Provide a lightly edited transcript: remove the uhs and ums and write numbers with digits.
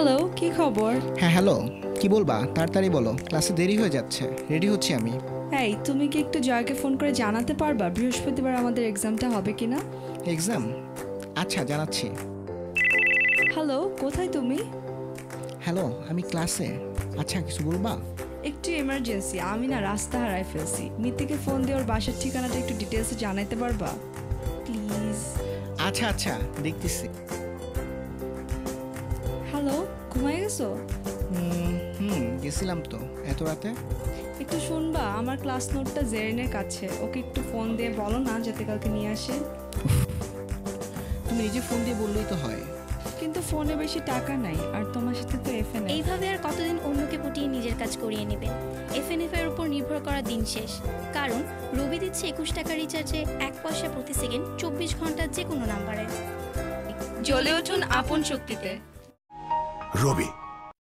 Hello, কি খবর? হ্যাঁ হ্যালো, কি বলবা? তাড়াতাড়ি বলো, ক্লাসে দেরি হয়ে যাচ্ছে। রেডি হচ্ছি আমি। এই, তুমি কি একটু জয়কে ফোন করে জানাতে পারবা বৃহস্পতিবার আমাদের এক্সামটা হবে কিনা? এক্সাম? আচ্ছা, জানাচ্ছি। হ্যালো, কোথায় তুমি? হ্যালো, আমি ক্লাসে। আচ্ছা, কিছু বলবা? একটু এমার্জেন্সি, আমি না রাস্তা হারাই ফেলছি। মিতিকে ফোন দিয়ে ওর বাসার ঠিকানাটা একটু ডিটেলসে জানাইতে পারবা প্লিজ? আচ্ছা আচ্ছা, দেখতেছি। হ্যালো, ঘুমাই গেছো? গেছিলাম তো এত রাতে। একটু শুনবা, আমার ক্লাস নোটটা জেরিনের কাছে, ওকে একটু ফোন দিয়ে বলো না যাতে কালকে নিয়ে আসে। তুমি নিজে ফোন দিয়ে বললেই তো হয়। কিন্তু ফোনে বেশি টাকা নাই, আর তোমার সাথে তো এফএন। এইভাবে আর কতদিন অন্যকে পটিয়ে নিজের কাজ করিয়ে নেবেন? এফএনএফ এর উপর নির্ভর করা দিন শেষ। কারণ রবি দিচ্ছে 21 টাকা রিচার্জে 1 পয়সা প্রতি সেকেন্ড 24 ঘন্টা যে কোনো নাম্বারে। জ্বলে উঠুন আপন শক্তিতে। রবি